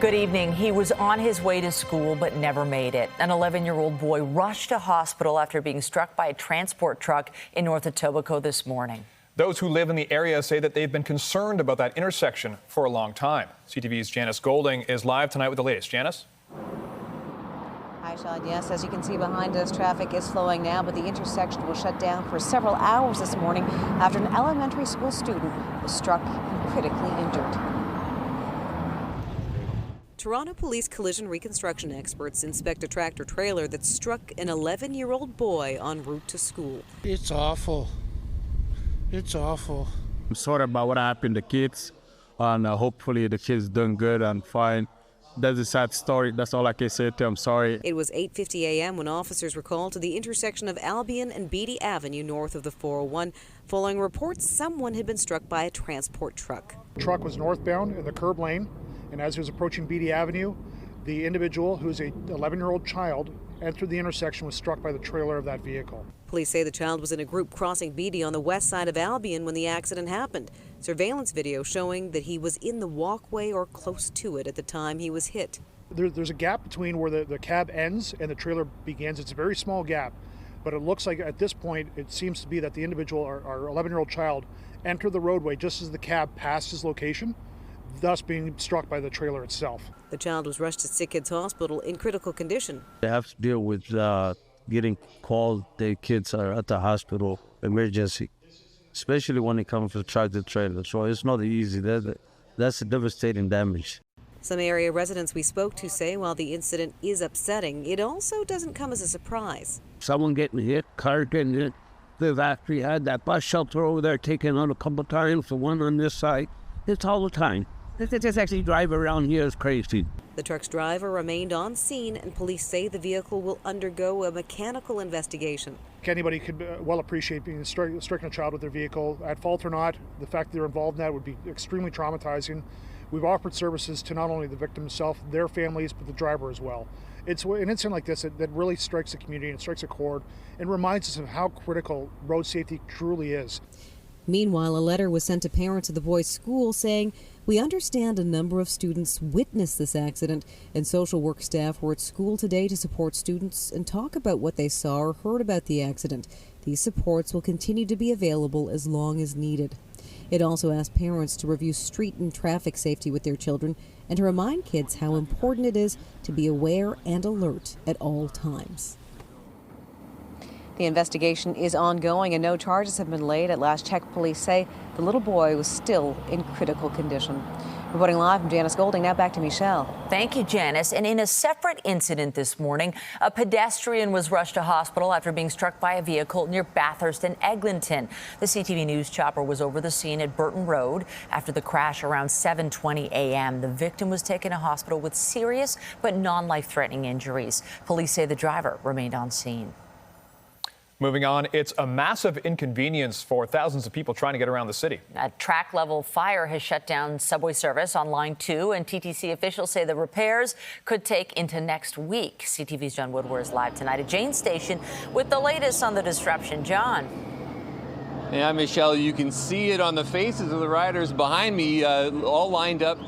Good evening. He was on his way to school but never made it. An 11-year-old boy rushed to hospital after being struck by a transport truck in North Etobicoke this morning. Those who live in the area say that they've been concerned about that intersection for a long time. CTV's Janice Golding is live tonight with the latest. Janice? Hi, Sean. Yes, as you can see behind us, traffic is flowing now, but the intersection was shut down for several hours this morning after an elementary school student was struck and critically injured. Toronto police collision reconstruction experts inspect a tractor-trailer that struck an 11-year-old boy en route to school. It's awful. It's awful. I'm sorry about what happened to kids, and hopefully the kids doing good and fine. That's a sad story. That's all I can say to them. Sorry. It was 8:50 a.m. when officers were called to the intersection of Albion and Beatty Avenue north of the 401, following reports someone had been struck by a transport truck. The truck was northbound in the curb lane, and as he was approaching Beatty Avenue, the individual, who's a 11-year-old child, entered the intersection, was struck by the trailer of that vehicle. Police say the child was in a group crossing Beatty on the west side of Albion when the accident happened. Surveillance video showing that he was in the walkway or close to it at the time he was hit. There's a gap between where the cab ends and the trailer begins. It's a very small gap, but it looks like at this point it seems to be that the individual, our 11-year-old child, entered the roadway just as the cab passed his location, thus being struck by the trailer itself. The child was rushed to Sick Kids Hospital in critical condition. They have to deal with getting called. The kids are at the hospital, emergency, especially when it comes to tractor-trailer. So it's not easy. That's a devastating damage. Some area residents we spoke to say while the incident is upsetting, it also doesn't come as a surprise. Someone getting hit, car getting hit. They've actually had that bus shelter over there taken out a couple times, the one on this side. It's all the time. They just actually drive around here is crazy. The truck's driver remained on scene, and police say the vehicle will undergo a mechanical investigation. Anybody could well appreciate being stricken a child with their vehicle, at fault or not. The fact that they're involved in that would be extremely traumatizing. We've offered services to not only the victim himself, their families, but the driver as well. It's an incident like this that really strikes the community and strikes a chord and reminds us of how critical road safety truly is. Meanwhile, a letter was sent to parents of the boys' school saying, "We understand a number of students witnessed this accident, and social work staff were at school today to support students and talk about what they saw or heard about the accident. These supports will continue to be available as long as needed." It also asked parents to review street and traffic safety with their children and to remind kids how important it is to be aware and alert at all times. The investigation is ongoing and no charges have been laid. At last check, police say the little boy was still in critical condition. Reporting live from Janice Golding, now back to Michelle. Thank you, Janice. And in a separate incident this morning, a pedestrian was rushed to hospital after being struck by a vehicle near Bathurst and Eglinton. The CTV News chopper was over the scene at Burton Road after the crash around 7:20 a.m. The victim was taken to hospital with serious but non-life-threatening injuries. Police say the driver remained on scene. Moving on, it's a massive inconvenience for thousands of people trying to get around the city. A track-level fire has shut down subway service on Line 2, and TTC officials say the repairs could take into next week. CTV's John Woodward is live tonight at Jane's Station with the latest on the disruption. John. Yeah, Michelle, you can see it on the faces of the riders behind me, all lined up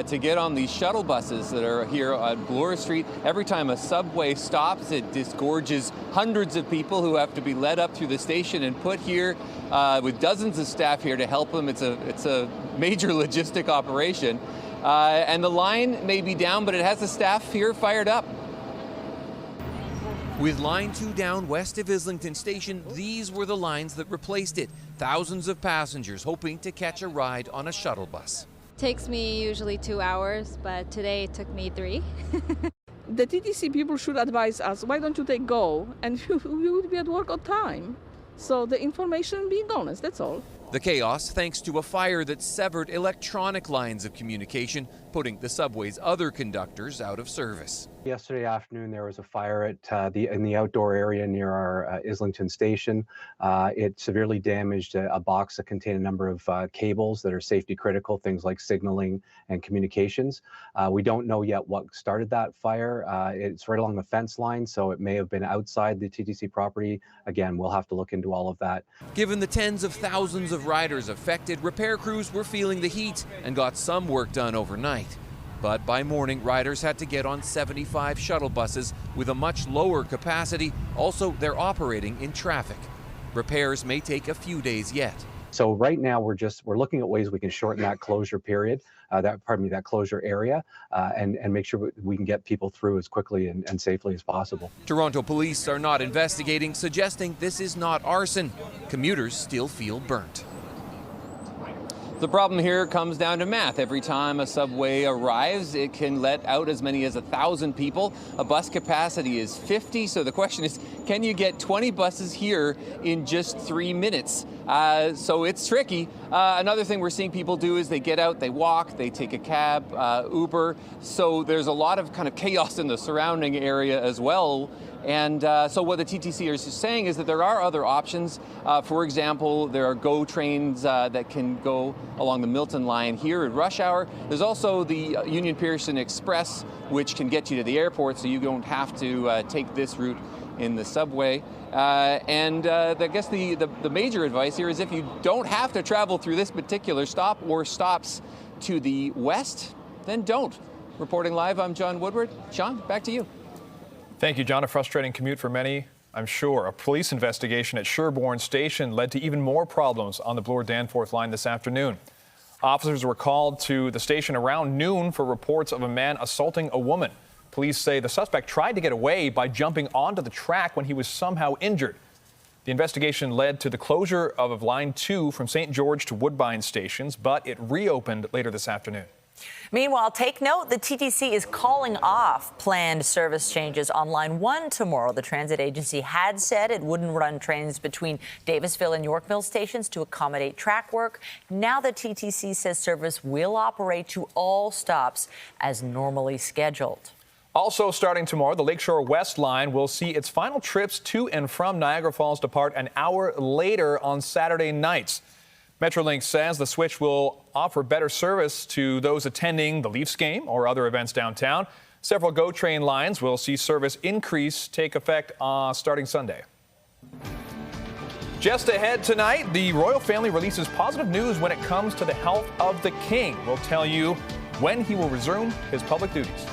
to get on these shuttle buses that are here on Bloor Street. Every time a subway stops, it disgorges hundreds of people who have to be led up through the station and put here with dozens of staff here to help them. It's a major logistic operation. And the line may be down, but it has the staff here fired up. With Line 2 down west of Islington Station, these were the lines that replaced it. Thousands of passengers hoping to catch a ride on a shuttle bus. Takes me usually 2 hours, but today it took me 3. The TTC people should advise us, why don't you take GO, and we would be at work on time. So the information being honest, that's all. The chaos thanks to a fire that severed electronic lines of communication, putting the subway's other conductors out of service. Yesterday afternoon, there was a fire at in the outdoor area near our Islington station. It severely damaged a box that contained a number of cables that are safety critical, things like signaling and communications. We don't know yet what started that fire. It's right along the fence line, so it may have been outside the TTC property. Again, we'll have to look into all of that. Given the tens of thousands of riders affected, repair crews were feeling the heat and got some work done overnight. But by morning, riders had to get on 75 shuttle buses with a much lower capacity. Also, they're operating in traffic. Repairs may take a few days yet. So right now we're looking at ways we can shorten that closure period, that closure area, and make sure we can get people through as quickly and safely as possible. Toronto police are not investigating, suggesting this is not arson. Commuters still feel burnt. The problem here comes down to math. Every time a subway arrives, it can let out as many as 1,000 people. A bus capacity is 50, so the question is, can you get 20 buses here in just 3 minutes? So it's tricky. Another thing we're seeing people do is they get out, they walk, they take a cab, Uber. So there's a lot of kind of chaos in the surrounding area as well. And so what the TTC is saying is that there are other options. For example, there are GO trains that can go along the Milton line here at rush hour. There's also the Union Pearson Express, which can get you to the airport, so you don't have to take this route in the subway. I guess the major advice here is if you don't have to travel through this particular stop or stops to the west, then don't. Reporting live, I'm John Woodward. Sean, back to you. Thank you, John. A frustrating commute for many, I'm sure. A police investigation at Sherbourne Station led to even more problems on the Bloor-Danforth line this afternoon. Officers were called to the station around noon for reports of a man assaulting a woman. Police say the suspect tried to get away by jumping onto the track when he was somehow injured. The investigation led to the closure of Line 2 from St. George to Woodbine stations, but it reopened later this afternoon. Meanwhile, take note, the TTC is calling off planned service changes on Line 1 tomorrow. The transit agency had said it wouldn't run trains between Davisville and Yorkville stations to accommodate track work. Now the TTC says service will operate to all stops as normally scheduled. Also starting tomorrow, the Lakeshore West line will see its final trips to and from Niagara Falls depart an hour later on Saturday nights. Metrolink says the switch will offer better service to those attending the Leafs game or other events downtown. Several GO train lines will see service increase take effect starting Sunday. Just ahead tonight, the royal family releases positive news when it comes to the health of the king. We'll tell you when he will resume his public duties.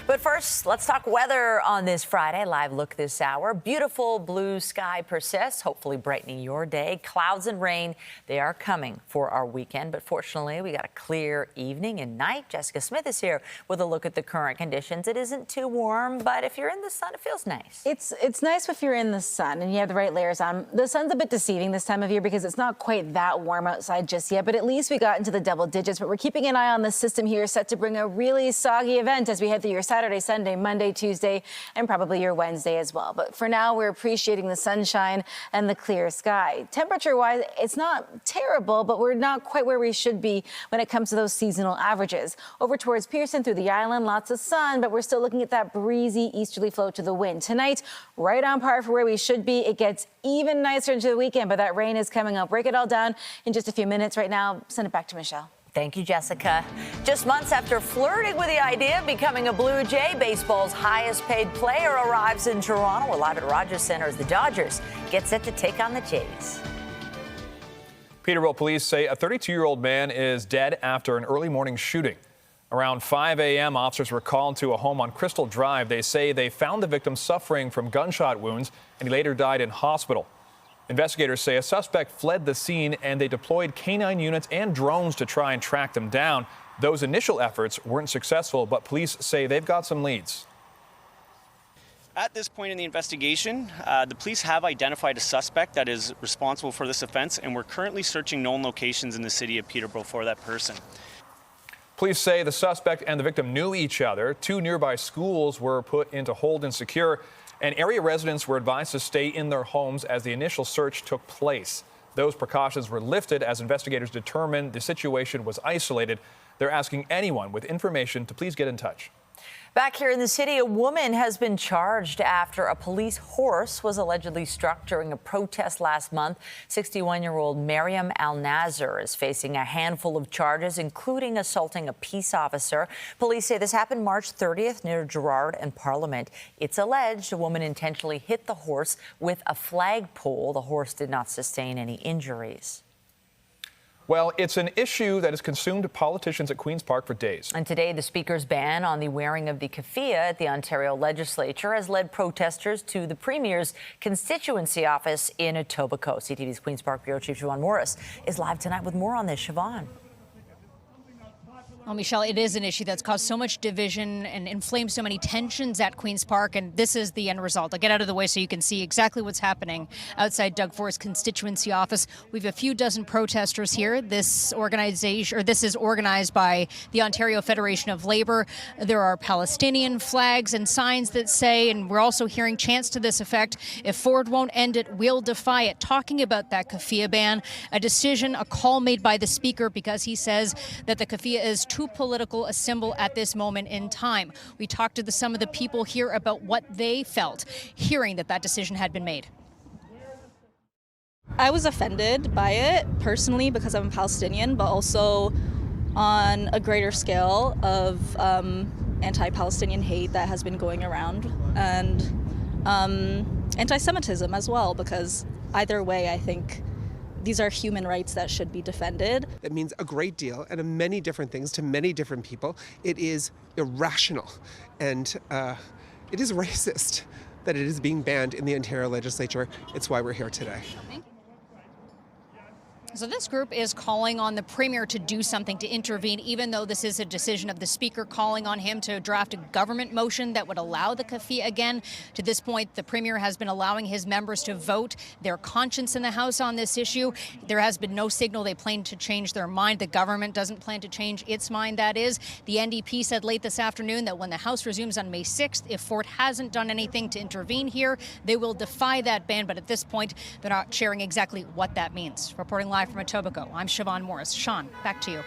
But first, let's talk weather on this Friday. Live look this hour. Beautiful blue sky persists, hopefully brightening your day. Clouds and rain, they are coming for our weekend. But fortunately, we got a clear evening and night. Jessica Smith is here with a look at the current conditions. It isn't too warm, but if you're in the sun, it feels nice. It's nice if you're in the sun and you have the right layers on. The sun's a bit deceiving this time of year because it's not quite that warm outside just yet, but at least we got into the double digits. But we're keeping an eye on the system here, set to bring a really soggy event as we head through your Saturday, Sunday, Monday, Tuesday, and probably your Wednesday as well. But for now, we're appreciating the sunshine and the clear sky. Temperature-wise, it's not terrible, but we're not quite where we should be when it comes to those seasonal averages. Over towards Pearson through the island, lots of sun, but we're still looking at that breezy easterly flow to the wind. Tonight, right on par for where we should be. It gets even nicer into the weekend, but that rain is coming. I'll break it all down in just a few minutes. Right now, send it back to Michelle. Thank you, Jessica. Just months after flirting with the idea of becoming a Blue Jay, baseball's highest paid player arrives in Toronto. We're live at Rogers Centre as the Dodgers get set to take on the Jays. Peterborough police say a 32-year-old man is dead after an early morning shooting. Around 5 a.m., officers were called to a home on Crystal Drive. They say they found the victim suffering from gunshot wounds, and he later died in hospital. Investigators say a suspect fled the scene and they deployed canine units and drones to try and track them down. Those initial efforts weren't successful, but police say they've got some leads. At this point in the investigation, the police have identified a suspect that is responsible for this offense, and we're currently searching known locations in the city of Peterborough for that person. Police say the suspect and the victim knew each other. 2 nearby schools were put into hold and secure, and area residents were advised to stay in their homes as the initial search took place. Those precautions were lifted as investigators determined the situation was isolated. They're asking anyone with information to please get in touch. Back here in the city, a woman has been charged after a police horse was allegedly struck during a protest last month. 61-year-old Mariam Al-Nazar is facing a handful of charges, including assaulting a peace officer. Police say this happened March 30th near Gerrard and Parliament. It's alleged a woman intentionally hit the horse with a flagpole. The horse did not sustain any injuries. Well, it's an issue that has consumed politicians at Queen's Park for days. And today, the Speaker's ban on the wearing of the keffiyeh at the Ontario legislature has led protesters to the Premier's constituency office in Etobicoke. CTV's Queen's Park Bureau Chief Siobhan Morris is live tonight with more on this. Siobhan. Well, Michelle, it is an issue that's caused so much division and inflamed so many tensions at Queen's Park, and this is the end result. I'll get out of the way so you can see exactly what's happening outside Doug Ford's constituency office. We have a few dozen protesters here. This is organized by the Ontario Federation of Labour. There are Palestinian flags and signs that say, and we're also hearing chants to this effect, if Ford won't end it, we'll defy it, talking about that keffiyeh ban, a decision, a call made by the Speaker because he says that the keffiyeh is too political a symbol at this moment in time. We talked to some of the people here about what they felt hearing that decision had been made. I was offended by it personally because I'm Palestinian, but also on a greater scale of anti-Palestinian hate that has been going around, and anti-Semitism as well, because either way I think these are human rights that should be defended. It means a great deal and many different things to many different people. It is irrational and it is racist that it is being banned in the Ontario legislature. It's why we're here today. So this group is calling on the Premier to do something, to intervene, even though this is a decision of the Speaker calling on him to draft a government motion that would allow the keffiyeh again. To this point, the Premier has been allowing his members to vote their conscience in the House on this issue. There has been no signal they plan to change their mind. The government doesn't plan to change its mind, that is. The NDP said late this afternoon that when the House resumes on May 6th, if Ford hasn't done anything to intervene here, they will defy that ban. But at this point, they're not sharing exactly what that means. Reporting live from Etobicoke, I'm Siobhan Morris. Sean, back to you.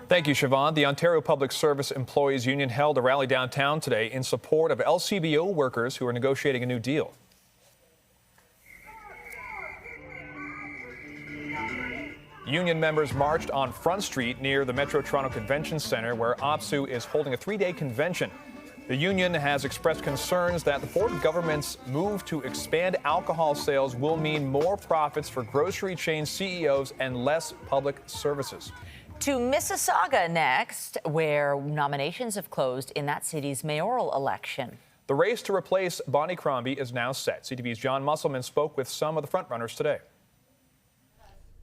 Thank you, Siobhan. The Ontario Public Service Employees Union held a rally downtown today in support of LCBO workers who are negotiating a new deal. Union members marched on Front Street near the Metro Toronto Convention Centre, where OPSU is holding a three-day convention. The union has expressed concerns that the Ford government's move to expand alcohol sales will mean more profits for grocery chain CEOs and less public services. To Mississauga next, where nominations have closed in that city's mayoral election. The race to replace Bonnie Crombie is now set. CTV's John Musselman spoke with some of the frontrunners today.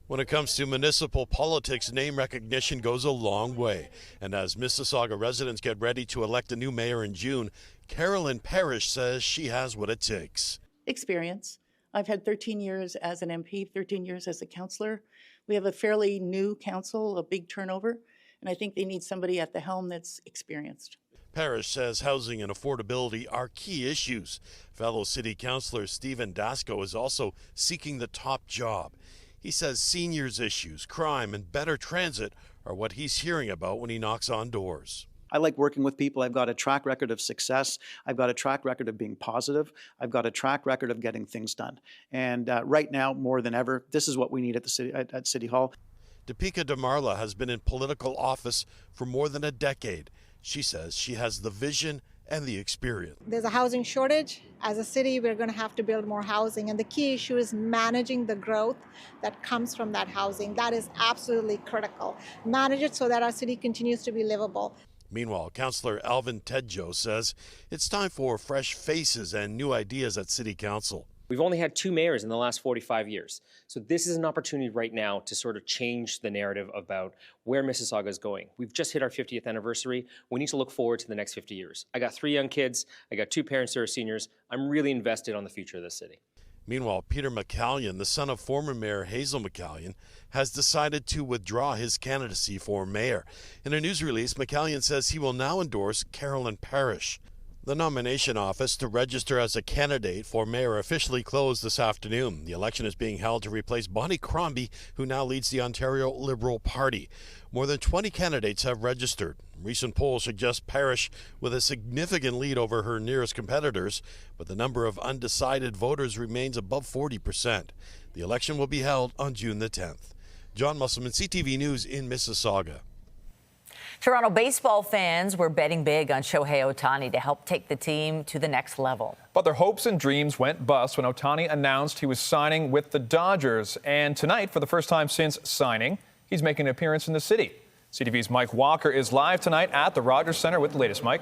When it comes to municipal politics, name recognition goes a long way. And as Mississauga residents get ready to elect a new mayor in June, Carolyn Parrish says she has what it takes. Experience. I've had 13 years as an MP, 13 years as a councillor. We have a fairly new council, a big turnover, and I think they need somebody at the helm that's experienced. Parrish says housing and affordability are key issues. Fellow city councillor Stephen Dasco is also seeking the top job. He says seniors' issues, crime, and better transit are what he's hearing about when he knocks on doors. I like working with people. I've got a track record of success. I've got a track record of being positive. I've got a track record of getting things done. And right now, more than ever, this is what we need at the city at City Hall. Deepika Damarla has been in political office for more than a decade. She says she has the vision and the experience. There's a housing shortage. As a city, we're going to have to build more housing. And the key issue is managing the growth that comes from that housing. That is absolutely critical. Manage it so that our city continues to be livable. Meanwhile, Councillor Alvin Tedjo says it's time for fresh faces and new ideas at City Council. We've only had 2 mayors in the last 45 years. So this is an opportunity right now to sort of change the narrative about where Mississauga is going. We've just hit our 50th anniversary. We need to look forward to the next 50 years. I got 3 young kids. I got 2 parents who are seniors. I'm really invested on the future of this city. Meanwhile, Peter McCallion, the son of former Mayor Hazel McCallion, has decided to withdraw his candidacy for mayor. In a news release, McCallion says he will now endorse Carolyn Parrish. The nomination office to register as a candidate for mayor officially closed this afternoon. The election is being held to replace Bonnie Crombie, who now leads the Ontario Liberal Party. More than 20 candidates have registered. Recent polls suggest Parrish with a significant lead over her nearest competitors, but the number of undecided voters remains above 40%. The election will be held on June the 10th. John Musselman, CTV News in Mississauga. Toronto baseball fans were betting big on Shohei Ohtani to help take the team to the next level. But their hopes and dreams went bust when Ohtani announced he was signing with the Dodgers. And tonight, for the first time since signing, he's making an appearance in the city. CTV's Mike Walker is live tonight at the Rogers Centre with the latest. Mike.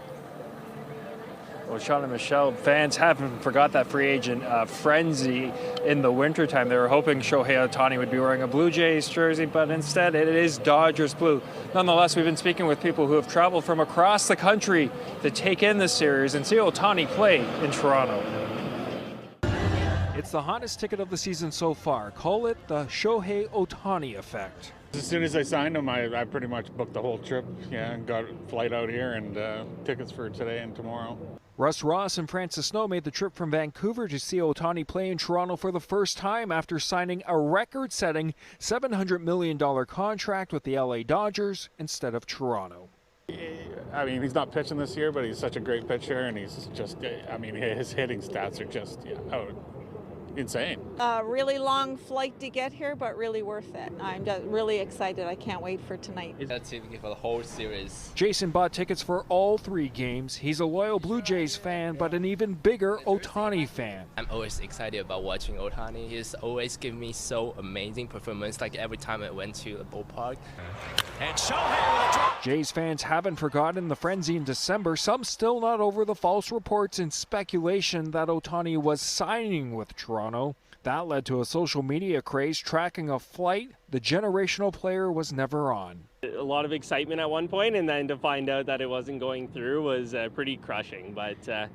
Well, Sean and Michelle, fans haven't forgot that free agent frenzy in the wintertime. They were hoping Shohei Ohtani would be wearing a Blue Jays jersey, but instead it is Dodgers blue. Nonetheless, we've been speaking with people who have traveled from across the country to take in this series and see Ohtani play in Toronto. It's the hottest ticket of the season so far. Call it the Shohei Ohtani effect. As soon as I signed him, I pretty much booked the whole trip, and got a flight out here and tickets for today and tomorrow. Russ Ross and Francis Snow made the trip from Vancouver to see Ohtani play in Toronto for the first time after signing a record-setting $700 million contract with the LA Dodgers instead of Toronto. I mean, he's not pitching this year, but he's such a great pitcher, and he's just, I mean, his hitting stats are just insane. A really long flight to get here, but really worth it. I'm just really excited. I can't wait for tonight. That's for the whole series. Jason bought tickets for all 3 games. He's a loyal Blue Jays fan, but an even bigger Ohtani fan. I'm always excited about watching Ohtani. He's always given me so amazing performance, like every time I went to the ballpark. And Shohei with a drop. Jays fans haven't forgotten the frenzy in December. Some still not over the false reports and speculation that Ohtani was signing with Toronto. That led to a social media craze tracking a flight the generational player was never on. A lot of excitement at one point, and then to find out that it wasn't going through was pretty crushing, but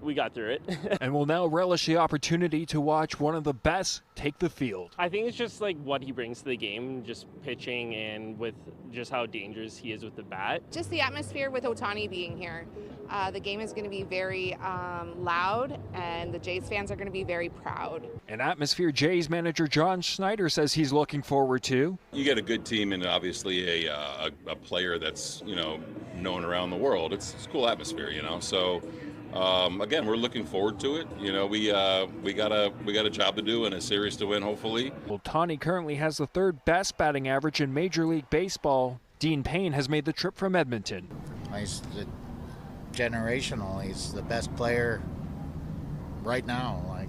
we got through it. And will now relish the opportunity to watch one of the best take the field. I think it's just like what he brings to the game, just pitching and with just how dangerous he is with the bat. Just the atmosphere with Ohtani being here. The game is going to be very loud, and the Jays fans are going to be very proud. An atmosphere Jays manager John Schneider says he's looking forward to. You get a good team and obviously a player that's, known around the world. It's a cool atmosphere, So again, we're looking forward to it. We got a job to do and a series to win, hopefully. Ohtani currently has the 3rd best batting average in Major League Baseball. Dean Payne has made the trip from Edmonton. He's generational. He's the best player right now, like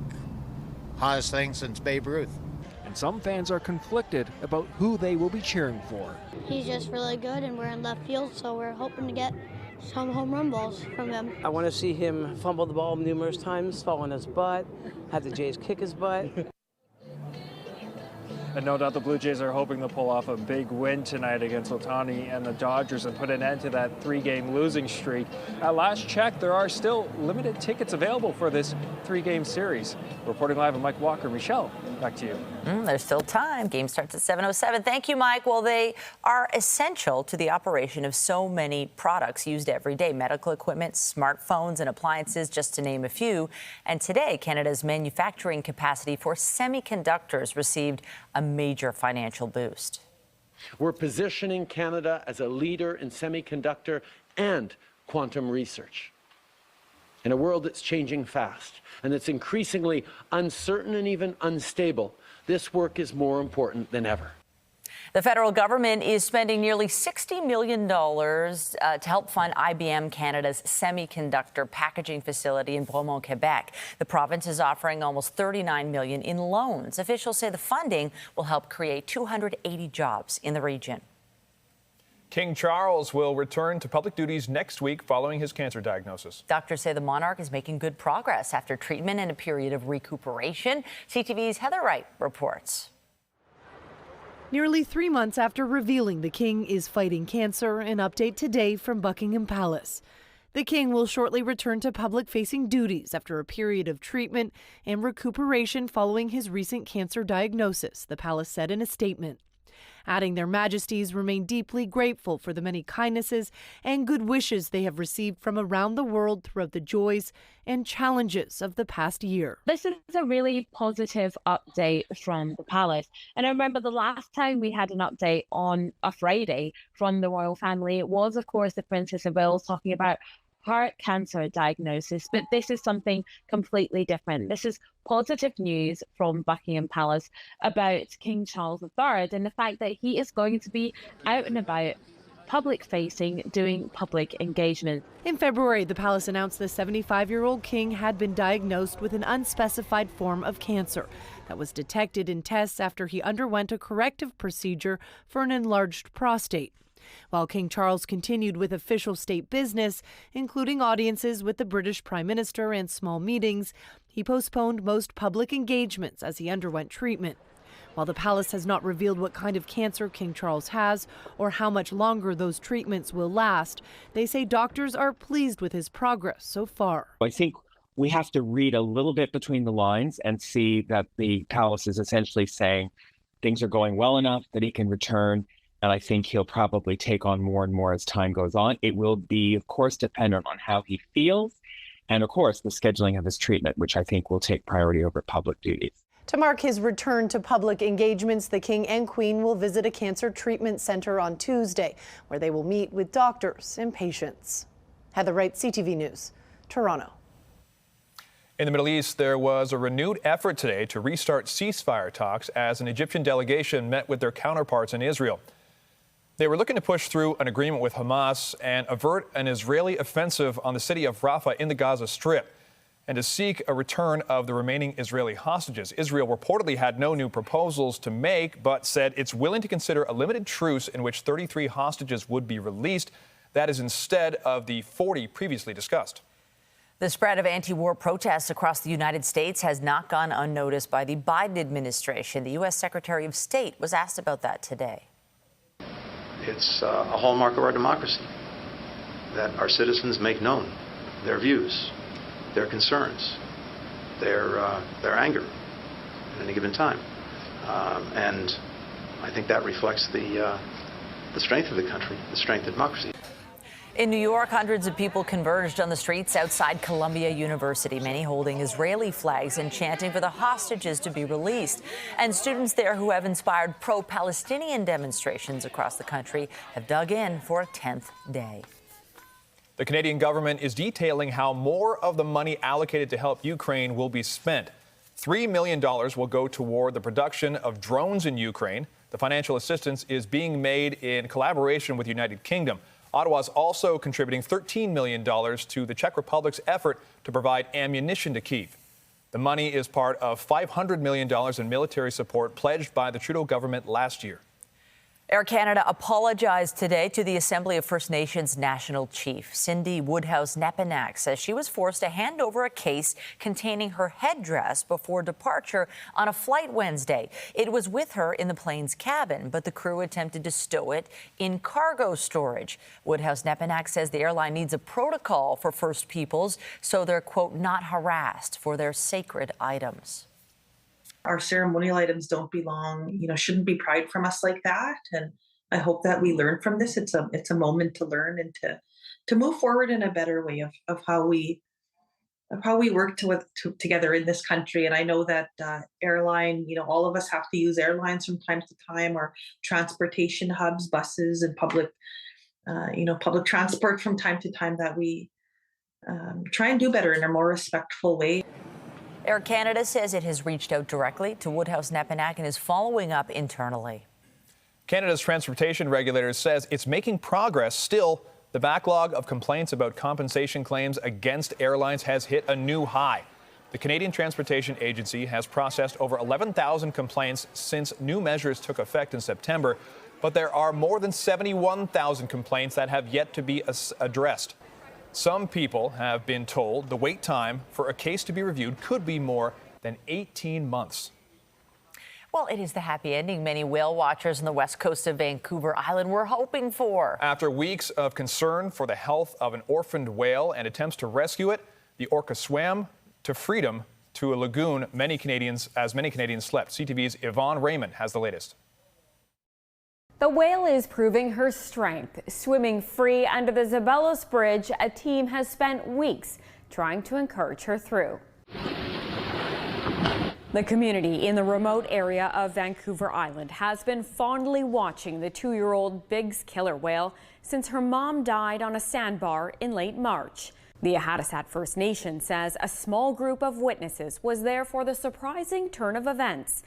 hottest thing since Babe Ruth. And some fans are conflicted about who they will be cheering for. He's just really good, and we're in left field, so we're hoping to get some home run balls from him. I want to see him fumble the ball numerous times, fall on his butt, have the Jays kick his butt. And no doubt the Blue Jays are hoping to pull off a big win tonight against Ohtani and the Dodgers and put an end to that 3-game losing streak. At last check, there are still limited tickets available for this 3-game series. Reporting live, I'm Mike Walker. Michelle, back to you. There's still time. Game starts at 7:07. Thank you, Mike. Well, they are essential to the operation of so many products used every day. Medical equipment, smartphones, and appliances, just to name a few. And today, Canada's manufacturing capacity for semiconductors received a major financial boost. We're positioning Canada as a leader in semiconductor and quantum research. In a world that's changing fast and that's increasingly uncertain and even unstable, this work is more important than ever. The federal government is spending nearly $60 million to help fund IBM Canada's semiconductor packaging facility in Bromont, Quebec. The province is offering almost $39 million in loans. Officials say the funding will help create 280 jobs in the region. King Charles will return to public duties next week following his cancer diagnosis. Doctors say the monarch is making good progress after treatment and a period of recuperation. CTV's Heather Wright reports. Nearly 3 months after revealing the king is fighting cancer, an update today from Buckingham Palace. The king will shortly return to public-facing duties after a period of treatment and recuperation following his recent cancer diagnosis, the palace said in a statement. Adding their majesties remain deeply grateful for the many kindnesses and good wishes they have received from around the world throughout the joys and challenges of the past year. This is a really positive update from the palace. And I remember the last time we had an update on a Friday from the royal family, it was, of course, the Princess of Wales talking about heart cancer diagnosis, but this is something completely different. This is positive news from Buckingham Palace about King Charles III and the fact that he is going to be out and about public-facing, doing public engagement. In February, the palace announced the 75-year-old king had been diagnosed with an unspecified form of cancer that was detected in tests after he underwent a corrective procedure for an enlarged prostate. While King Charles continued with official state business, including audiences with the British Prime Minister and small meetings, he postponed most public engagements as he underwent treatment. While the palace has not revealed what kind of cancer King Charles has or how much longer those treatments will last, they say doctors are pleased with his progress so far. I think we have to read a little bit between the lines and see that the palace is essentially saying things are going well enough that he can return. And I think he'll probably take on more and more as time goes on. It will be, of course, dependent on how he feels. And of course, the scheduling of his treatment, which I think will take priority over public duties. To mark his return to public engagements, the King and Queen will visit a cancer treatment center on Tuesday, where they will meet with doctors and patients. Heather Wright, CTV News, Toronto. In the Middle East, there was a renewed effort today to restart ceasefire talks as an Egyptian delegation met with their counterparts in Israel. They were looking to push through an agreement with Hamas and avert an Israeli offensive on the city of Rafah in the Gaza Strip, and to seek a return of the remaining Israeli hostages. Israel reportedly had no new proposals to make, but said it's willing to consider a limited truce in which 33 hostages would be released. That is instead of the 40 previously discussed. The spread of anti-war protests across the United States has not gone unnoticed by the Biden administration. The U.S. Secretary of State was asked about that today. It's a hallmark of our democracy that our citizens make known their views, their concerns, their anger at any given time. And I think that reflects the strength of the country, the strength of democracy. In New York, hundreds of people converged on the streets outside Columbia University, many holding Israeli flags and chanting for the hostages to be released. And students there who have inspired pro-Palestinian demonstrations across the country have dug in for a 10th day. The Canadian government is detailing how more of the money allocated to help Ukraine will be spent. $3 million will go toward the production of drones in Ukraine. The financial assistance is being made in collaboration with the United Kingdom. Ottawa's also contributing $13 million to the Czech Republic's effort to provide ammunition to Kyiv. The money is part of $500 million in military support pledged by the Trudeau government last year. Air Canada apologized today to the Assembly of First Nations National Chief. Cindy Woodhouse-Nepinak says she was forced to hand over a case containing her headdress before departure on a flight Wednesday. It was with her in the plane's cabin, but the crew attempted to stow it in cargo storage. Woodhouse-Nepinak says the airline needs a protocol for First Peoples so they're, quote, not harassed for their sacred items. Our ceremonial items don't belong, shouldn't be pried from us like that. And I hope that we learn from this. It's a moment to learn and to move forward in a better way of how we work together in this country. And I know that airline, all of us have to use airlines from time to time, or transportation hubs, buses, and public transport from time to time, that we try and do better in a more respectful way. Air Canada says it has reached out directly to Woodhouse-Nepinak and is following up internally. Canada's transportation regulator says it's making progress. Still, the backlog of complaints about compensation claims against airlines has hit a new high. The Canadian Transportation Agency has processed over 11,000 complaints since new measures took effect in September, but there are more than 71,000 complaints that have yet to be addressed. Some people have been told the wait time for a case to be reviewed could be more than 18 months. Well, it is the happy ending many whale watchers on the west coast of Vancouver Island were hoping for. After weeks of concern for the health of an orphaned whale and attempts to rescue it, the orca swam to freedom to a lagoon many Canadians slept. CTV's Yvonne Raymond has the latest. The whale is proving her strength. Swimming free under the Zabelos Bridge, a team has spent weeks trying to encourage her through. The community in the remote area of Vancouver Island has been fondly watching the 2-year-old Biggs killer whale since her mom died on a sandbar in late March. The Ahadasat First Nation says a small group of witnesses was there for the surprising turn of events.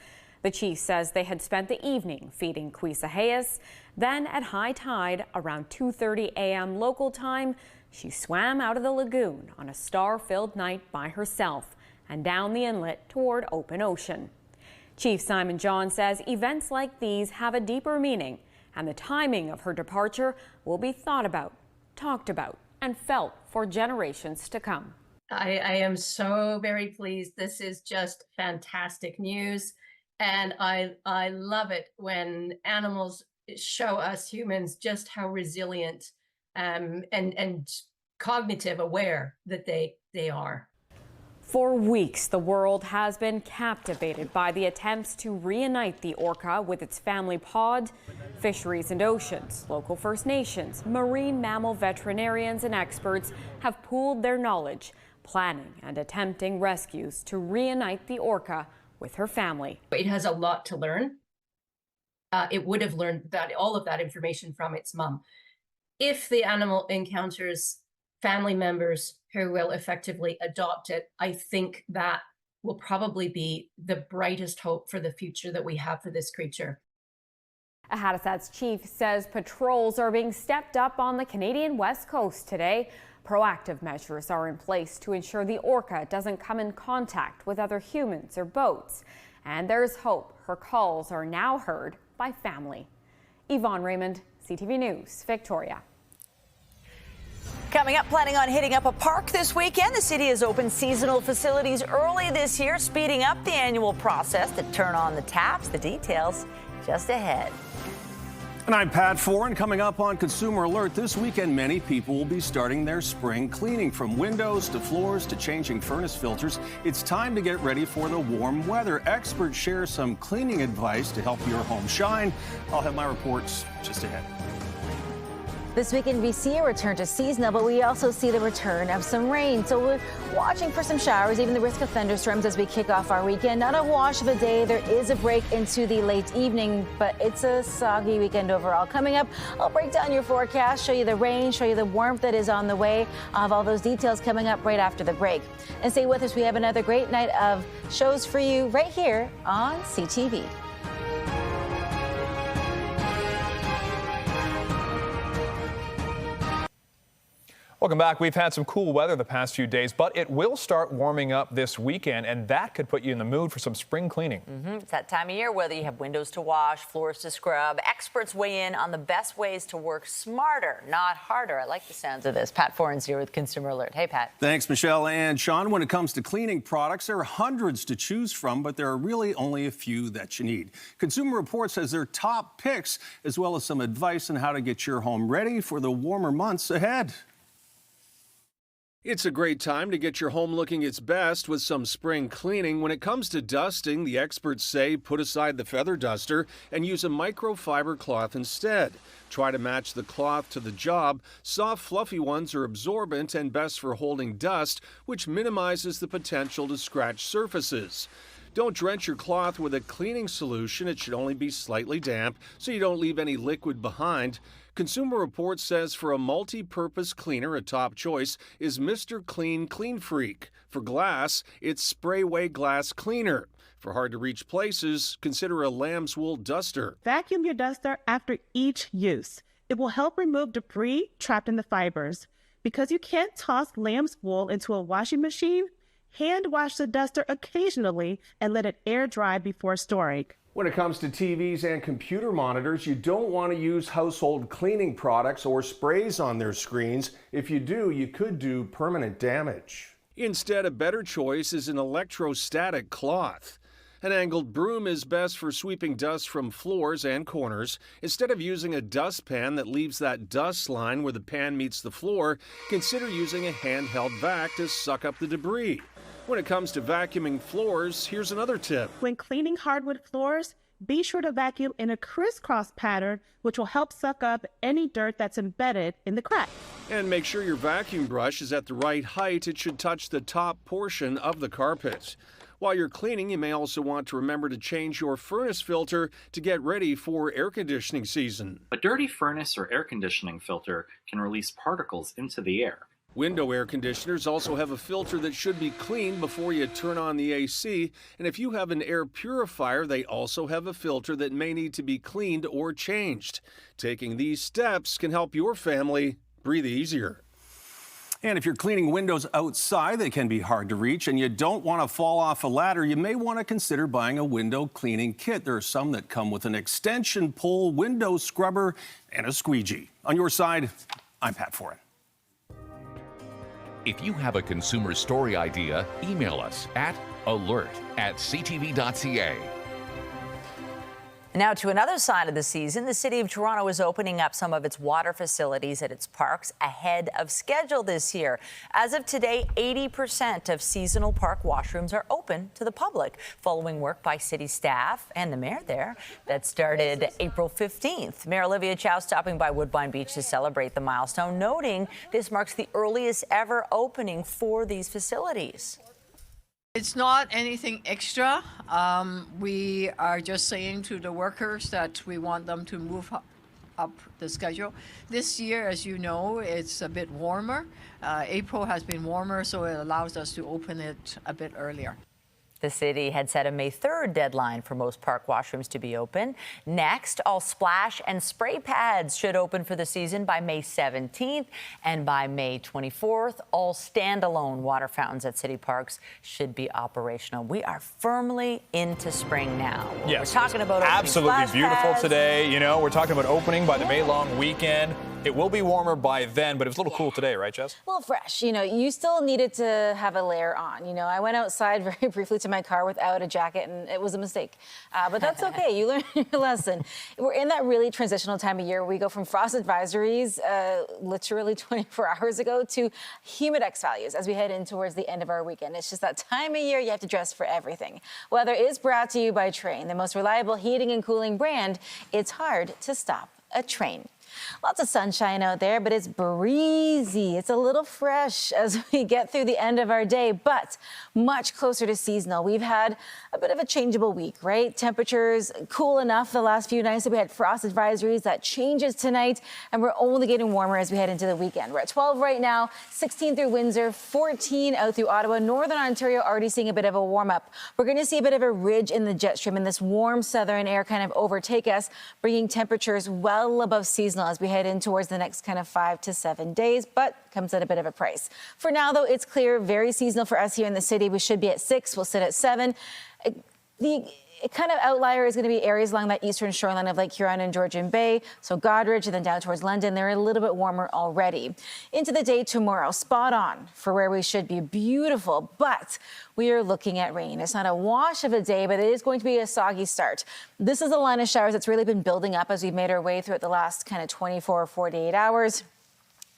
The chief says they had spent the evening feeding Shohei. Then at high tide, around 2:30 a.m. local time, she swam out of the lagoon on a star-filled night by herself and down the inlet toward open ocean. Chief Simon John says events like these have a deeper meaning, and the timing of her departure will be thought about, talked about, and felt for generations to come. I am so very pleased. This is just fantastic news. And I love it when animals show us humans just how resilient and cognitive aware that they are. For weeks, the world has been captivated by the attempts to reunite the orca with its family pod. Fisheries and Oceans, local First Nations, marine mammal veterinarians and experts have pooled their knowledge, planning and attempting rescues to reunite the orca with her family. It has a lot to learn. It would have learned all of that information from its mom. If the animal encounters family members who will effectively adopt it, I think that will probably be the brightest hope for the future that we have for this creature. A Hattasad's chief says patrols are being stepped up on the Canadian West Coast today. Proactive measures are in place to ensure the orca doesn't come in contact with other humans or boats. And there's hope her calls are now heard by family. Yvonne Raymond, CTV News, Victoria. Coming up, planning on hitting up a park this weekend. The city has opened seasonal facilities early this year, speeding up the annual process to turn on the taps. The details just ahead. And I'm Pat Foran. Coming up on Consumer Alert this weekend, many people will be starting their spring cleaning, from windows to floors to changing furnace filters. It's time to get ready for the warm weather. Experts share some cleaning advice to help your home shine. I'll have my reports just ahead. This weekend, we see a return to seasonal, but we also see the return of some rain. So we're watching for some showers, even the risk of thunderstorms as we kick off our weekend. Not a wash of a day. There is a break into the late evening, but it's a soggy weekend overall. Coming up, I'll break down your forecast, show you the rain, show you the warmth that is on the way. I'll have all those details coming up right after the break. And stay with us. We have another great night of shows for you right here on CTV. Welcome back. We've had some cool weather the past few days, but it will start warming up this weekend, and that could put you in the mood for some spring cleaning. It's that time of year, whether you have windows to wash, floors to scrub. Experts weigh in on the best ways to work smarter, not harder. I like the sounds of this. Pat Foran's here with Consumer Alert. Hey, Pat. Thanks, Michelle and Sean. When it comes to cleaning products, there are hundreds to choose from, but there are really only a few that you need. Consumer Reports has their top picks, as well as some advice on how to get your home ready for the warmer months ahead. It's a great time to get your home looking its best with some spring cleaning. When it comes to dusting, the experts say put aside the feather duster and use a microfiber cloth instead. Try to match the cloth to the job. Soft, fluffy ones are absorbent and best for holding dust, which minimizes the potential to scratch surfaces. Don't drench your cloth with a cleaning solution. It should only be slightly damp so you don't leave any liquid behind. Consumer Reports says for a multi-purpose cleaner, a top choice is Mr. Clean Clean Freak. For glass, it's Sprayway Glass Cleaner. For hard-to-reach places, consider a lamb's wool duster. Vacuum your duster after each use. It will help remove debris trapped in the fibers. Because you can't toss lamb's wool into a washing machine, hand wash the duster occasionally and let it air dry before storing. When it comes to TVs and computer monitors, you don't want to use household cleaning products or sprays on their screens. If you do, you could do permanent damage. Instead, a better choice is an electrostatic cloth. An angled broom is best for sweeping dust from floors and corners. Instead of using a dustpan that leaves that dust line where the pan meets the floor, consider using a handheld vac to suck up the debris. When it comes to vacuuming floors, here's another tip. When cleaning hardwood floors, be sure to vacuum in a crisscross pattern, which will help suck up any dirt that's embedded in the crack. And make sure your vacuum brush is at the right height. It should touch the top portion of the carpet. While you're cleaning, you may also want to remember to change your furnace filter to get ready for air conditioning season. A dirty furnace or air conditioning filter can release particles into the air. Window air conditioners also have a filter that should be cleaned before you turn on the AC, and if you have an air purifier, they also have a filter that may need to be cleaned or changed. Taking these steps can help your family breathe easier. And if you're cleaning windows outside, they can be hard to reach, and you don't want to fall off a ladder, you may want to consider buying a window cleaning kit. There are some that come with an extension pole, window scrubber, and a squeegee. On your side, I'm Pat Foran. If you have a consumer story idea, email us at alert@ctv.ca. Now to another side of the season, the City of Toronto is opening up some of its water facilities at its parks ahead of schedule this year. As of today, 80% of seasonal park washrooms are open to the public, following work by city staff and the mayor there that started April 15th. Mayor Olivia Chow stopping by Woodbine Beach to celebrate the milestone, noting this marks the earliest ever opening for these facilities. It's not anything extra. We are just saying to the workers that we want them to move up the schedule. This year, as you know, it's a bit warmer. April has been warmer, so it allows us to open it a bit earlier. The city had set a May 3rd deadline for most park washrooms to be open. Next, all splash and spray pads should open for the season by May 17th. And by May 24th, all standalone water fountains at city parks should be operational. We are firmly into spring now. Yes, we're talking about absolutely beautiful pads today. You know, we're talking about opening by the May long weekend. It will be warmer by then, but it was a little cool today, right, Jess? A little fresh. You know, you still needed to have a layer on. You know, I went outside very briefly to my car without a jacket, and it was a mistake. But that's okay. You learned your lesson. We're in that really transitional time of year where we go from frost advisories literally 24 hours ago to humidex values as we head in towards the end of our weekend. It's just that time of year you have to dress for everything. Weather is brought to you by Train, the most reliable heating and cooling brand. It's hard to stop a train. Lots of sunshine out there, but it's breezy. It's a little fresh as we get through the end of our day, but much closer to seasonal. We've had a bit of a changeable week, right? Temperatures cool enough the last few nights that we had frost advisories. That changes tonight, and we're only getting warmer as we head into the weekend. We're at 12 right now, 16 through Windsor, 14 out through Ottawa. Northern Ontario already seeing a bit of a warm up. We're going to see a bit of a ridge in the jet stream, and this warm southern air kind of overtake us, bringing temperatures well above seasonal as we head in towards the next kind of 5 to 7 days, but comes at a bit of a price. For now, though, it's clear, very seasonal for us here in the city. We should be at 6. We'll sit at 7. The kind of outlier is going to be areas along that eastern shoreline of Lake Huron and Georgian Bay. So Goderich and then down towards London, they're a little bit warmer already. Into the day tomorrow, spot on for where we should be. Beautiful, but we are looking at rain. It's not a wash of a day, but it is going to be a soggy start. This is a line of showers that's really been building up as we've made our way through the last kind of 24 or 48 hours.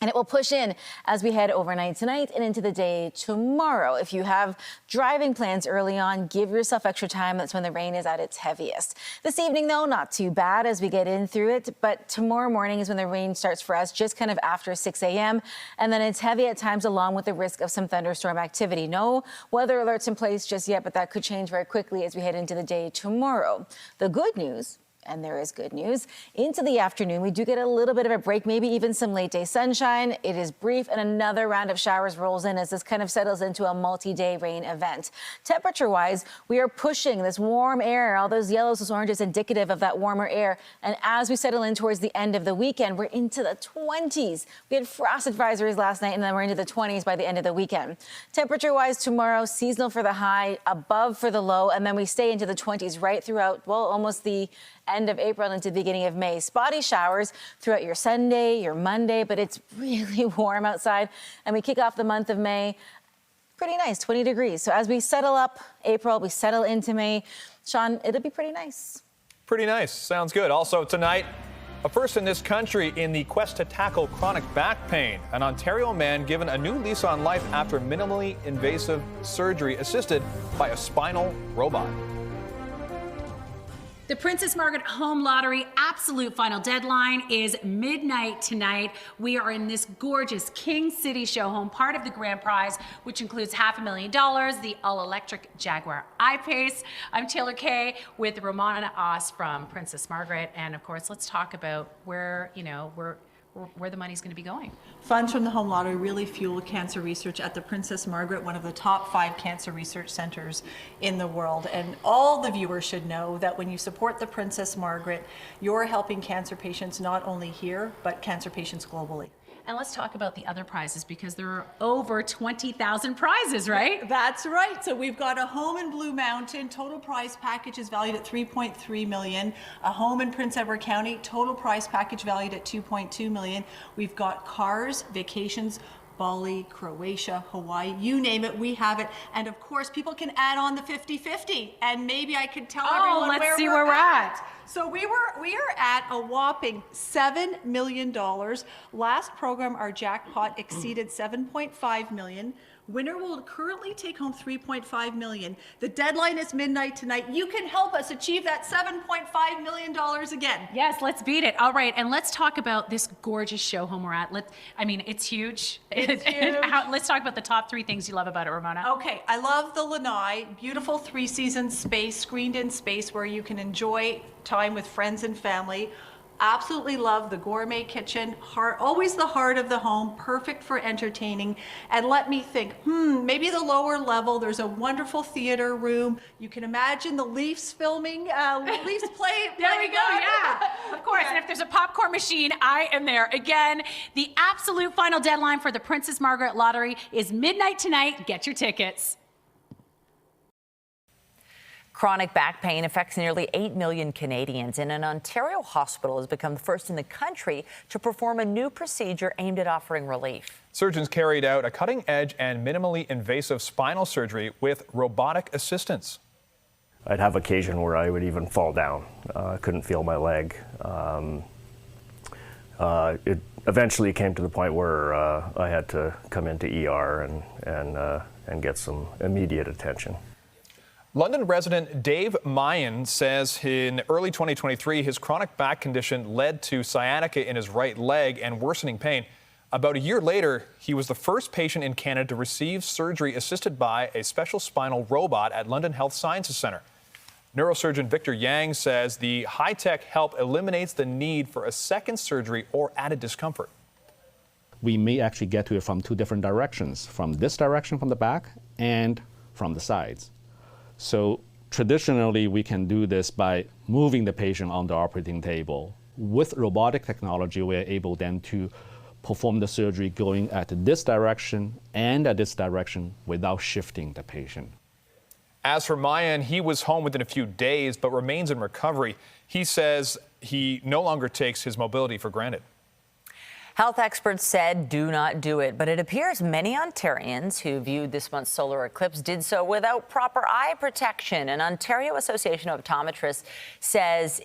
And it will push in as we head overnight tonight and into the day tomorrow. If you have driving plans early on, give yourself extra time. That's when the rain is at its heaviest. This evening, though, not too bad as we get in through it. But tomorrow morning is when the rain starts for us, just kind of after 6 a.m. And then it's heavy at times, along with the risk of some thunderstorm activity. No weather alerts in place just yet, but that could change very quickly as we head into the day tomorrow. The good news, and there is good news, into the afternoon, we do get a little bit of a break, maybe even some late day sunshine. It is brief, and another round of showers rolls in as this kind of settles into a multi-day rain event. Temperature-wise, we are pushing this warm air. All those yellows, those oranges, indicative of that warmer air. And as we settle in towards the end of the weekend, we're into the 20s. We had frost advisories last night, and then we're into the 20s by the end of the weekend. Temperature-wise, tomorrow, seasonal for the high, above for the low, and then we stay into the 20s right throughout, well, almost the end of April into the beginning of May. Spotty showers throughout your Sunday, your Monday, but it's really warm outside. And we kick off the month of May pretty nice, 20 degrees. So as we settle up April, we settle into May. Sean, it'll be pretty nice. Pretty nice. Sounds good. Also tonight, a first in this country in the quest to tackle chronic back pain. An Ontario man given a new lease on life after minimally invasive surgery assisted by a spinal robot. The Princess Margaret Home Lottery absolute final deadline is midnight tonight. We are in this gorgeous King City show home, part of the grand prize, which includes $500,000, the all-electric Jaguar I-Pace. I'm Taylor Kay with Ramona Oss from Princess Margaret. And of course, let's talk about where, we're where the money's going to be going. Funds from the Home Lottery really fuel cancer research at the Princess Margaret, one of the top 5 cancer research centers in the world. And all the viewers should know that when you support the Princess Margaret, you're helping cancer patients not only here, but cancer patients globally. And let's talk about the other prizes, because there are over 20,000 prizes, right? That's right. So we've got a home in Blue Mountain. Total prize package is valued at $3.3 million. A home in Prince Edward County. Total prize package valued at $2.2 million. We've got cars, vacations, Bali, Croatia, Hawaii, you name it, we have it. And of course, people can add on the 50-50, and maybe I could tell everyone let's see where we're at. So we are at a whopping $7 million. Last program, our jackpot exceeded $7.5 million. Winner will currently take home $3.5 million. The deadline is midnight tonight. You can help us achieve that $7.5 million again. Yes, let's beat it. All right, and let's talk about this gorgeous show home we're at. It's huge. It's huge. Let's talk about the top 3 things you love about it, Ramona. Okay, I love the lanai, beautiful 3-season space, screened in space where you can enjoy time with friends and family. Absolutely love the gourmet kitchen, always the heart of the home, perfect for entertaining. And let me think, maybe the lower level, there's a wonderful theater room. You can imagine the Leafs filming, Leafs play. There we go, yeah, of course. Yeah. And if there's a popcorn machine, I am there. Again, the absolute final deadline for the Princess Margaret Lottery is midnight tonight. Get your tickets. Chronic back pain affects nearly 8 million Canadians, and an Ontario hospital has become the first in the country to perform a new procedure aimed at offering relief. Surgeons carried out a cutting-edge and minimally invasive spinal surgery with robotic assistance. I'd have occasion where I would even fall down. Couldn't feel my leg. It eventually came to the point where I had to come into ER and get some immediate attention. London resident Dave Mayan says in early 2023, his chronic back condition led to sciatica in his right leg and worsening pain. About a year later, he was the first patient in Canada to receive surgery assisted by a special spinal robot at London Health Sciences Centre. Neurosurgeon Victor Yang says the high-tech help eliminates the need for a second surgery or added discomfort. We may actually get to it from 2 different directions, from this direction from the back and from the sides. So traditionally, we can do this by moving the patient on the operating table. With robotic technology, we're able then to perform the surgery going at this direction and at this direction without shifting the patient. As for Mayan, he was home within a few days but remains in recovery. He says he no longer takes his mobility for granted. Health experts said do not do it, but it appears many Ontarians who viewed this month's solar eclipse did so without proper eye protection. An Ontario Association of Optometrists says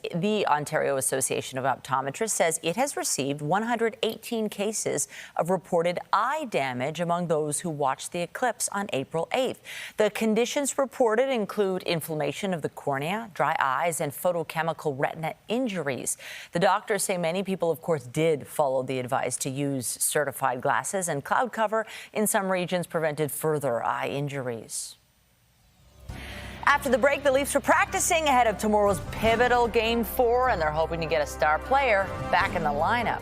it has received 118 cases of reported eye damage among those who watched the eclipse on April 8th. The conditions reported include inflammation of the cornea, dry eyes, and photochemical retina injuries. The doctors say many people, of course, did follow the advice to use certified glasses, and cloud cover in some regions prevented further eye injuries. After the break, the Leafs are practicing ahead of tomorrow's pivotal Game 4, and they're hoping to get a star player back in the lineup.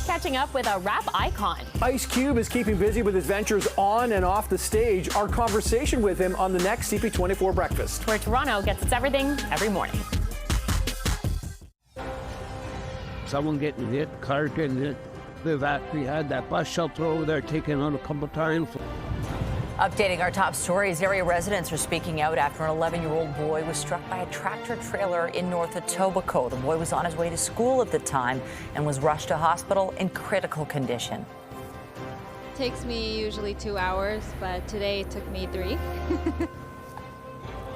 Catching up with a rap icon. Ice Cube is keeping busy with his ventures on and off the stage. Our conversation with him on the next CP24 Breakfast, where Toronto gets its everything every morning. Someone getting hit, cars getting hit. They've actually had that bus shelter over there taken out a couple times. Updating our top stories, area residents are speaking out after an 11-year-old boy was struck by a tractor trailer in North Etobicoke. The boy was on his way to school at the time and was rushed to hospital in critical condition. It takes me usually 2 hours, but today it took me 3.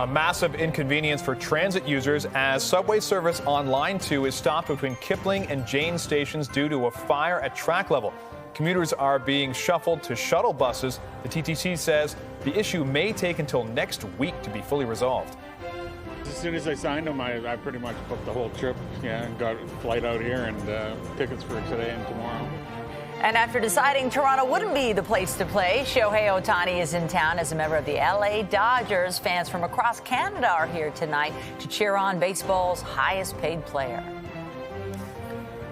A massive inconvenience for transit users as subway service on Line 2 is stopped between Kipling and Jane stations due to a fire at track level. Commuters are being shuffled to shuttle buses. The TTC says the issue may take until next week to be fully resolved. As soon as I signed them, I pretty much booked the whole trip, and got a flight out here and tickets for today and tomorrow. And after deciding Toronto wouldn't be the place to play, Shohei Ohtani is in town as a member of the LA Dodgers. Fans from across Canada are here tonight to cheer on baseball's highest paid player.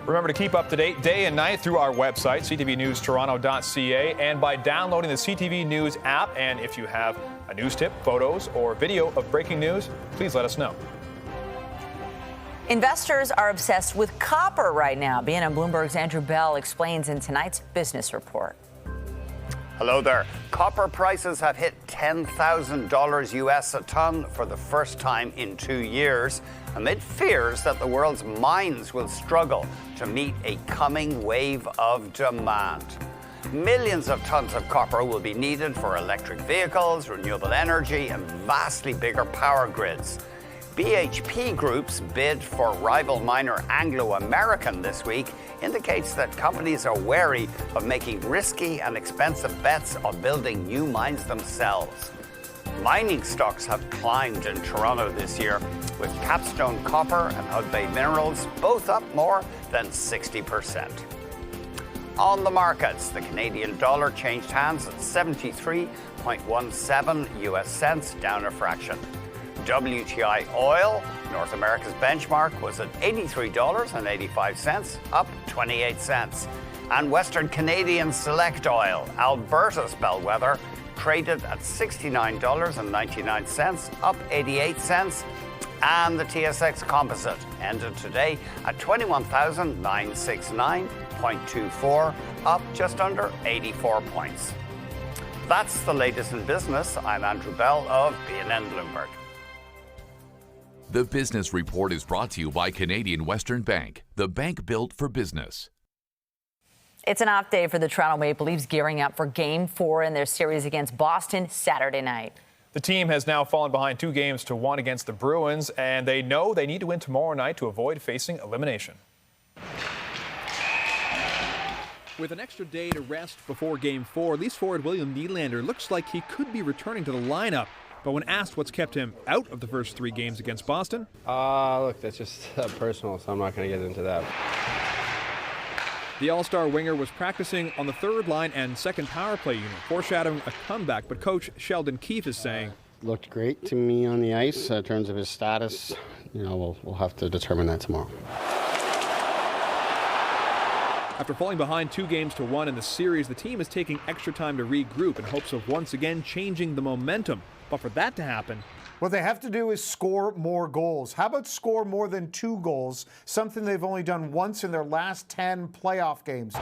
Remember to keep up to date day and night through our website, ctvnewstoronto.ca, and by downloading the CTV News app. And if you have a news tip, photos, or video of breaking news, please let us know. Investors are obsessed with copper right now. BNN Bloomberg's Andrew Bell explains in tonight's business report. Hello there. Copper prices have hit $10,000 US a ton for the first time in 2 years, amid fears that the world's mines will struggle to meet a coming wave of demand. Millions of tons of copper will be needed for electric vehicles, renewable energy, and vastly bigger power grids. BHP Group's bid for rival miner Anglo American this week indicates that companies are wary of making risky and expensive bets on building new mines themselves. Mining stocks have climbed in Toronto this year, with Capstone Copper and Hudbay Minerals both up more than 60%. On the markets, the Canadian dollar changed hands at 73.17 US cents, down a fraction. WTI oil, North America's benchmark, was at $83.85, up 28 cents. And Western Canadian Select Oil, Alberta's bellwether, traded at $69.99, up 88 cents. And the TSX Composite ended today at 21,969.24, up just under 84 points. That's the latest in business. I'm Andrew Bell of BNN Bloomberg. The Business Report is brought to you by Canadian Western Bank, the bank built for business. It's an off day for the Toronto Maple Leafs, gearing up for Game 4 in their series against Boston Saturday night. The team has now fallen behind 2-1 against the Bruins, and they know they need to win tomorrow night to avoid facing elimination. With an extra day to rest before Game 4, Leafs forward William Nylander looks like he could be returning to the lineup. But when asked what's kept him out of the first 3 games against Boston... Look, that's just personal, so I'm not going to get into that. The All-Star winger was practicing on the third line and second power play unit, foreshadowing a comeback. But coach Sheldon Keefe is saying... Looked great to me on the ice. In terms of his status, we'll have to determine that tomorrow. After falling behind 2-1 in the series, the team is taking extra time to regroup in hopes of once again changing the momentum. But for that to happen, what they have to do is score more goals. How about score more than 2 goals, something they've only done once in their last 10 playoff games.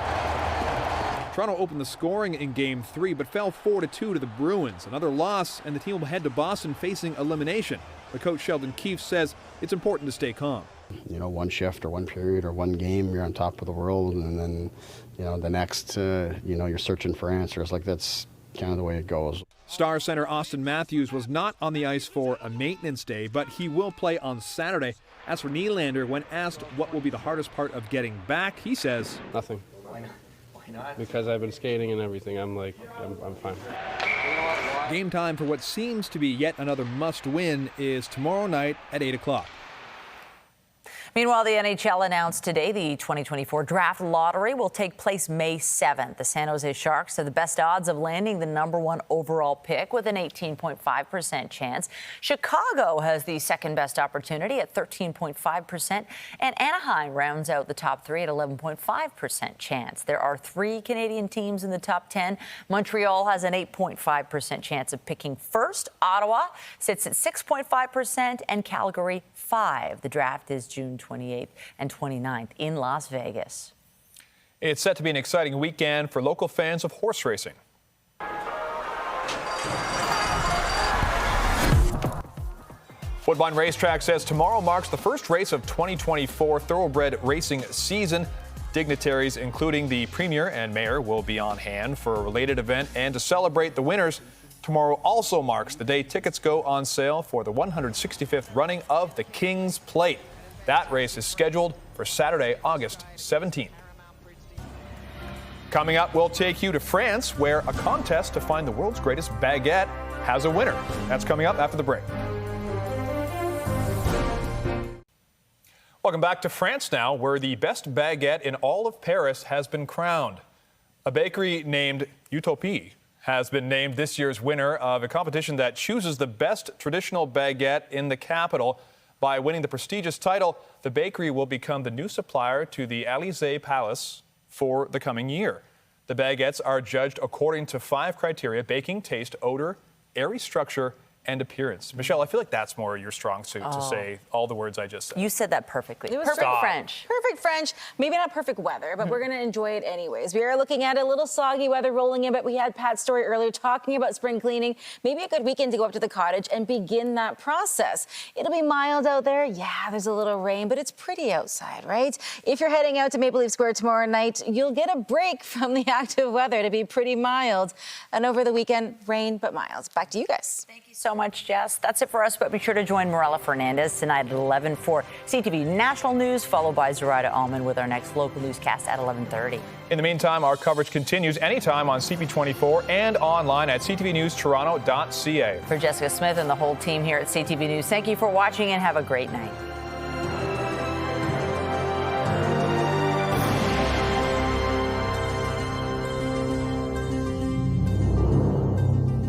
Toronto opened the scoring in Game 3, but fell 4-2 to the Bruins. Another loss, and the team will head to Boston facing elimination. But coach Sheldon Keefe says it's important to stay calm. One shift or one period or one game, you're on top of the world, and then, the next, you're searching for answers. Like, that's kind of the way it goes. Star center Austin Matthews was not on the ice for a maintenance day, but he will play on Saturday. As for Nylander, when asked what will be the hardest part of getting back, he says, nothing. Why not? Because I've been skating and everything. I'm fine. Game time for what seems to be yet another must-win is tomorrow night at 8 o'clock. Meanwhile, the NHL announced today the 2024 draft lottery will take place May 7th. The San Jose Sharks have the best odds of landing the #1 overall pick with an 18.5% chance. Chicago has the second best opportunity at 13.5%, and Anaheim rounds out the top 3 at 11.5% chance. There are 3 Canadian teams in the top 10. Montreal has an 8.5% chance of picking first. Ottawa sits at 6.5%, and Calgary 5. The draft is June 28th and 29th in Las Vegas. It's set to be an exciting weekend for local fans of horse racing. Woodbine Racetrack says tomorrow marks the first race of 2024 thoroughbred racing season. Dignitaries, including the Premier and Mayor, will be on hand for a related event, and to celebrate the winners, tomorrow also marks the day tickets go on sale for the 165th running of the King's Plate. That race is scheduled for Saturday, August 17th. Coming up, we'll take you to France, where a contest to find the world's greatest baguette has a winner. That's coming up after the break. Welcome back to France now, where the best baguette in all of Paris has been crowned. A bakery named Utopie has been named this year's winner of a competition that chooses the best traditional baguette in the capital. By winning the prestigious title, the bakery will become the new supplier to the Élysée Palace for the coming year. The baguettes are judged according to 5 criteria: baking, taste, odor, airy structure, and appearance. Michelle, I feel like that's more your strong suit to say all the words I just said. You said that perfectly. It was Perfect Stop. French. Perfect French. Maybe not perfect weather, but we're going to enjoy it anyways. We are looking at a little soggy weather rolling in, but we had Pat's story earlier talking about spring cleaning. Maybe a good weekend to go up to the cottage and begin that process. It'll be mild out there. Yeah, there's a little rain, but it's pretty outside, right? If you're heading out to Maple Leaf Square tomorrow night, you'll get a break from the active weather to be pretty mild. And over the weekend, rain but mild. Back to you guys. Thank you so much, Jess. That's it for us, but be sure to join Morella Fernandez tonight at 11 for CTV National News, followed by Zoraida Allman with our next local newscast at 11:30. In the meantime, our coverage continues anytime on CP24 and online at ctvnewstoronto.ca. For Jessica Smith and the whole team here at CTV News, thank you for watching and have a great night.